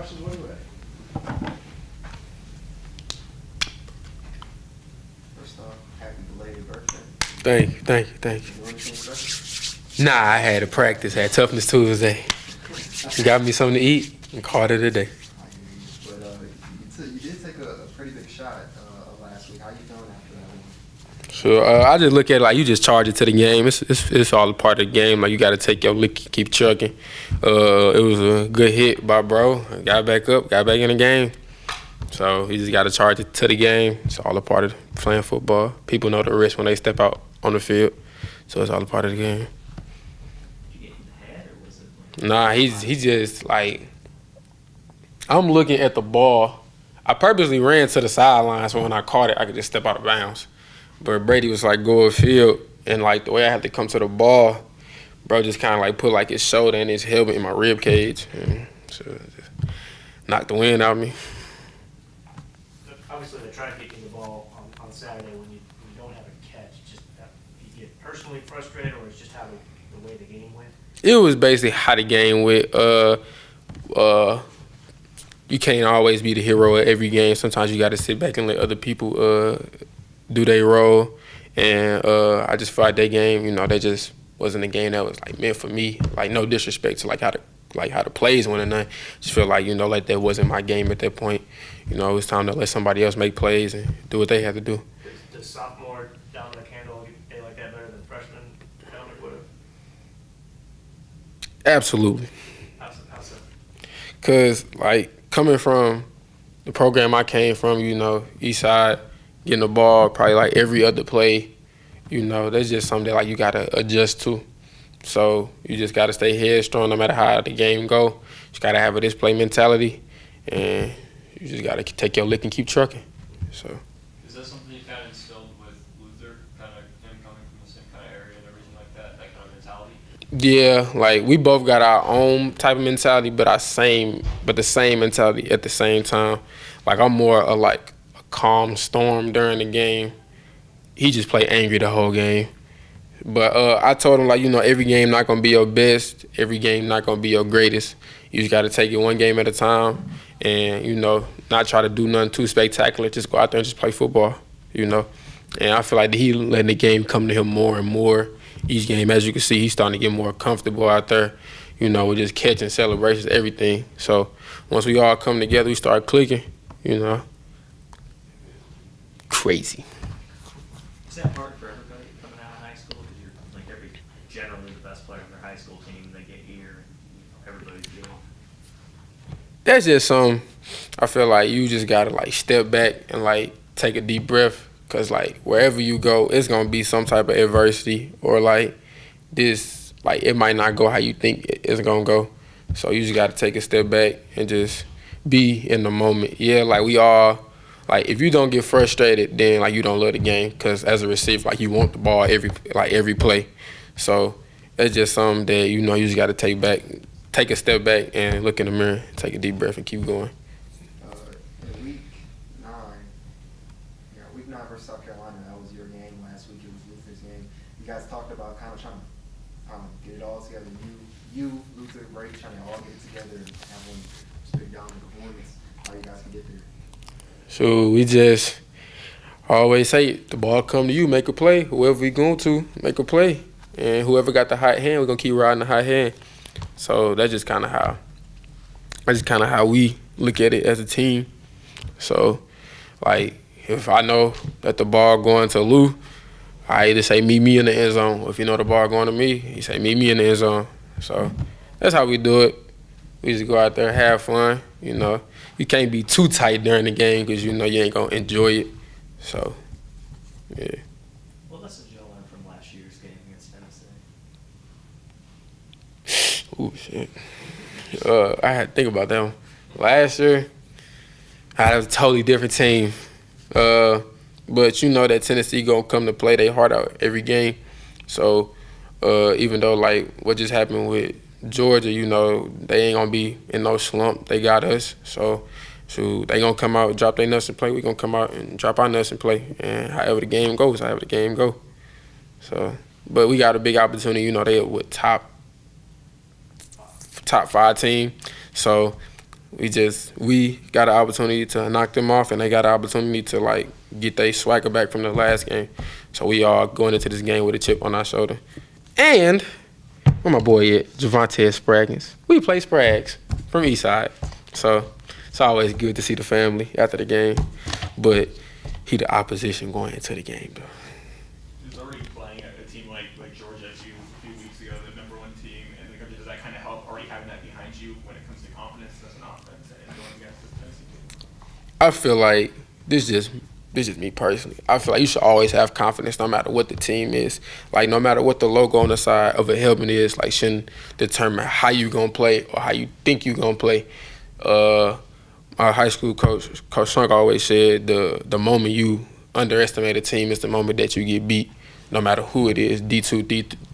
questions when you're ready. First off, happy belated birthday. Thank You doing anything special? you. Nah, I had to practice. Had Toughness Tuesday. Got me something to eat and called it a day. I hear you. But you did take a pretty big shot last week. How you feeling after that one? So I just look at it like you just charge it to the game. It's all a part of the game. Like you got to take your lick, keep chucking. It was a good hit by bro. Got back up, got back in the game. So you just got to charge it to the game. It's all a part of playing football. People know the risk when they step out on the field. So it's all a part of the game. Did you get in the head, or was it like... Nah, he's just like, I'm looking at the ball. I purposely ran to the sideline so when I caught it, I could just step out of bounds. But Brady was like going field, and like the way I had to come to the ball, bro just kind of like put like his shoulder and his helmet in my rib cage, and so just knocked the wind out of me. Obviously, they try to get you the ball on Saturday when you don't have a catch. Just that, you get personally frustrated, or it's just how the way the game went? It was basically how the game went. You can't always be the hero at every game. Sometimes you got to sit back and let other people do their role. And I just felt like that game, you know, they just wasn't a game that was like meant for me. Like no disrespect to how the plays went and nothing. Just feel like, you know, like that wasn't my game at that point. You know, it was time to let somebody else make plays and do what they had to do. Does sophomore Dominic handle a day like that better than freshman Dominic would have? Absolutely. How so? Cause like coming from the program I came from, you know, East Side, getting the ball probably like every other play, you know, that's just something that like you gotta adjust to. So you just gotta stay headstrong no matter how the game go. You just gotta have a display mentality, and you just gotta take your lick and keep trucking. So. Is that something you kind of instilled with Luther, kind of him coming from the same kind of area and everything like that kind of mentality? Yeah, like we both got our own type of mentality, but the same mentality at the same time. Like I'm more of like a calm storm during the game. He just play angry the whole game. But I told him, like, you know, every game not gonna be your best, every game not gonna be your greatest. You just gotta take it one game at a time, and you know, not try to do nothing too spectacular. Just go out there and just play football, you know. And I feel like he letting the game come to him more and more each game. As you can see, he's starting to get more comfortable out there, you know, with just catching, celebrations, everything. So once we all come together, we start clicking, you know. Crazy. Is that hard for everybody coming out of high school? Because you're like generally the best player on their high school team. They get here, and everybody's good. That's just something I feel like you just gotta like step back and like take a deep breath, cause like wherever you go, it's gonna be some type of adversity or like this, like it might not go how you think it's gonna go. So you just gotta take a step back and just be in the moment. Yeah, like we all, like if you don't get frustrated, then like you don't love the game, cause as a receiver, like you want the ball every play. So that's just something that, you know, you just gotta take a step back and look in the mirror, take a deep breath and keep going. In week 9, week 9 versus South Carolina, that was your game last week. It was Luther's game. You guys talked about kind of trying to get it all together. You, Luther, Brady, trying to all get it together and have one big dominant performance. How you guys can get there? So we just always say, the ball come to you, make a play. Whoever we going to, make a play. And whoever got the hot hand, we're going to keep riding the hot hand. So that's just kind of how we look at it as a team. So, like, if I know that the ball going to Lou, I either say meet me in the end zone. If you know the ball going to me, he say meet me in the end zone. So that's how we do it. We just go out there, have fun, you know. You can't be too tight during the game because you know you ain't going to enjoy it. So, yeah. What lessons did y'all learn from last year's game against Tennessee? Ooh, shit. I had to think about that one. Last year, I had a totally different team. But you know that Tennessee gonna come to play their heart out every game. So even though like what just happened with Georgia, you know, they ain't gonna be in no slump. They got us. So they gonna come out, drop their nuts and play. We gonna come out and drop our nuts and play. And however the game goes, however the game go. So, but we got a big opportunity. You know, they with top 5 team. So We got an opportunity to knock them off, and they got an opportunity to like get their swagger back from the last game. So we all going into this game with a chip on our shoulder. And where my boy at? Javante Spraggins. We play Sprags from Eastside. So it's always good to see the family after the game. But he the opposition going into the game, though. He's already playing a team like Georgia a few weeks ago, the #1 team, and does that kind of help already having that behind you when it comes to confidence as an offense and going against this Tennessee team? I feel like this is me personally. I feel like you should always have confidence no matter what the team is. Like no matter what the logo on the side of a helmet is, like shouldn't determine how you gonna play or how you think you gonna play. Our high school coach Shunk always said the moment you underestimate a team is the moment that you get beat. No matter who it is, D2,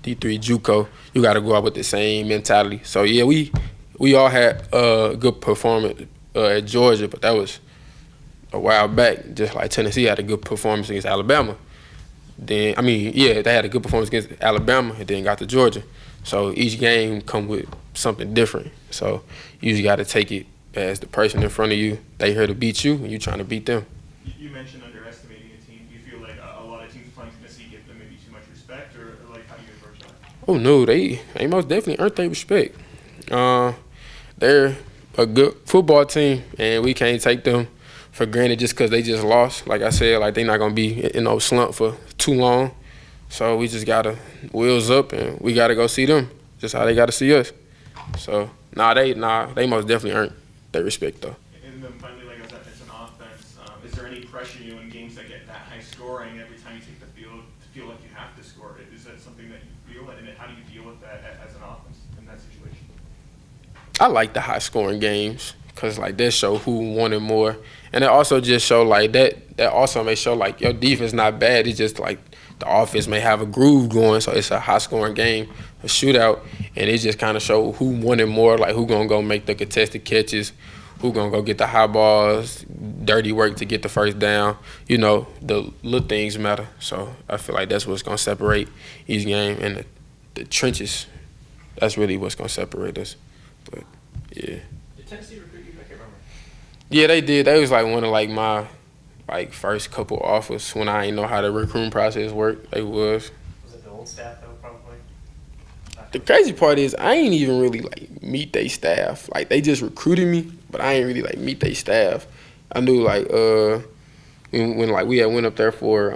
D3, JUCO, you got to go out with the same mentality. So yeah, we all had a good performance at Georgia, but that was a while back. Just like Tennessee had a good performance against Alabama. They had a good performance against Alabama and then got to Georgia. So each game come with something different. So you just got to take it as the person in front of you, they here to beat you, and you trying to beat them. You mentioned underestimating a team. Do you feel like a lot of teams playing Tennessee give them maybe too much respect, or like how do you approach that? Oh no, they most definitely earned their respect. They're a good football team, and we can't take them for granted just because they just lost. Like I said, like they're not gonna be in no slump for too long. So we just gotta wheels up, and we gotta go see them just how they gotta see us. So they most definitely earned their respect though. And then finally, like as an offense, is there any pressure in games that get that high scoring every time you take the field to feel like you have to score? Is that something that you feel, and how do you deal with that as an offense in that situation? I like the high scoring games because like that show who wanted more, and it also just show like that also may show like your defense not bad. It's just like the offense may have a groove going, so it's a high scoring game, a shootout, and it just kind of show who wanted more, like who gonna go make the contested catches, who gonna go get the high balls, dirty work to get the first down. You know, the little things matter. So I feel like that's what's gonna separate each game, and the trenches, that's really what's gonna separate us. But yeah. Did Tennessee recruit you? I can't remember. Yeah, they did. They was like one of like my first couple offers when I didn't know how the recruiting process worked. They was. Was it the old staff though, probably? The crazy part is I ain't even really like meet they staff. Like they just recruited me, but I ain't really like meet they staff. I knew like when like we had went up there for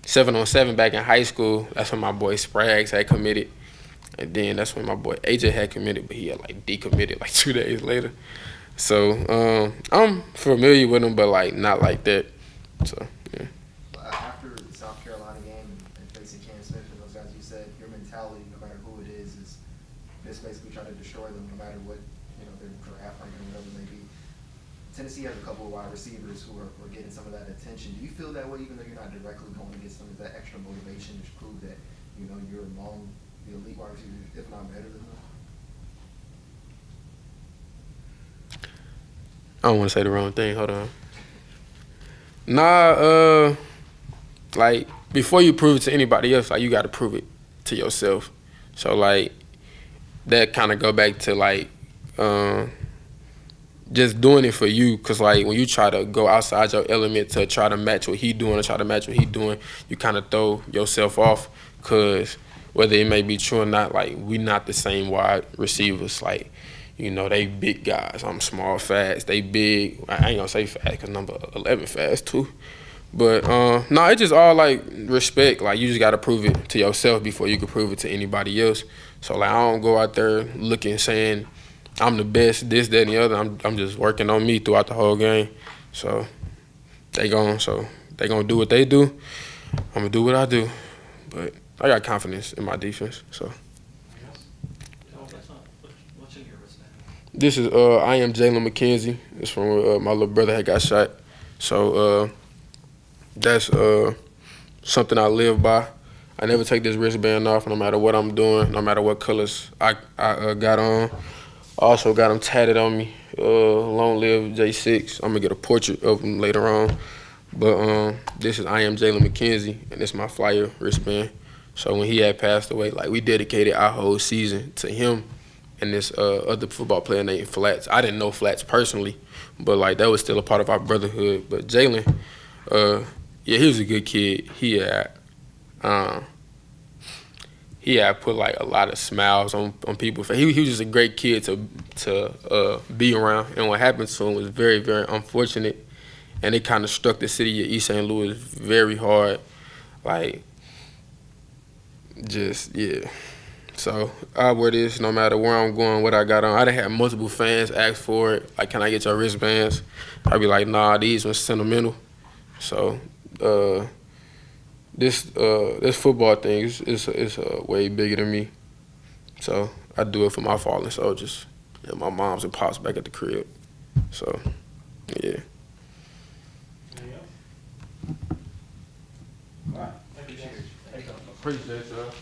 7-on-7 back in high school. That's when my boy Sprags had committed, and then that's when my boy AJ had committed, but he had like decommitted like 2 days later. So I'm familiar with him, but like not like that. So yeah. After the South Carolina game and facing Cam Smith and those guys, you said your mentality, no matter who it is just basically try to destroy them, no matter what their draft ranking or whatever it may be. Tennessee has a couple of wide receivers who are getting some of that attention. Do you feel that way, even though you're not directly going to get some of that extra motivation to prove that you're among the elite wide receivers, if not better than them? I don't want to say the wrong thing. Hold on. Nah, like before you prove it to anybody else, like you got to prove it to yourself. So like that kind of go back to like just doing it for you, cause like when you try to go outside your element to try to match what he doing or try to match what he doing, you kind of throw yourself off. Cause whether it may be true or not, like we not the same wide receivers. Like they big guys. I'm small, fast. They big. I ain't gonna say fast because number 11 fast too. But no, it's just all like respect. Like you just gotta prove it to yourself before you can prove it to anybody else. So like I don't go out there looking saying I'm the best, this, that, and the other. I'm just working on me throughout the whole game. So they gonna do what they do. I'm gonna do what I do. But I got confidence in my defense. So. What's in your wristband? This is I am Jalen McKenzie. It's from my little brother had got shot. So that's something I live by. I never take this wristband off no matter what I'm doing, no matter what colors I got on. I also got them tatted on me. Long live J6. I'm gonna get a portrait of him later on. But this is I am Jalen McKenzie, and it's my flyer wristband. So when he had passed away, like we dedicated our whole season to him and this other football player named Flats. I didn't know Flats personally, but like that was still a part of our brotherhood. But Jalen, yeah, he was a good kid. He had put like a lot of smiles on people's face. He was just a great kid to be around. And what happened to him was very, very unfortunate. And it kind of struck the city of East St. Louis very hard. Like, just, yeah. So I wear this no matter where I'm going, what I got on. I done had multiple fans ask for it. Like, can I get your wristbands? I'd be like, nah, these ones sentimental. So, this football thing is way bigger than me. So I do it for my fallen soldiers and my moms and pops back at the crib. So yeah. Anything else? All right. Thank you, guys. Appreciate y'all.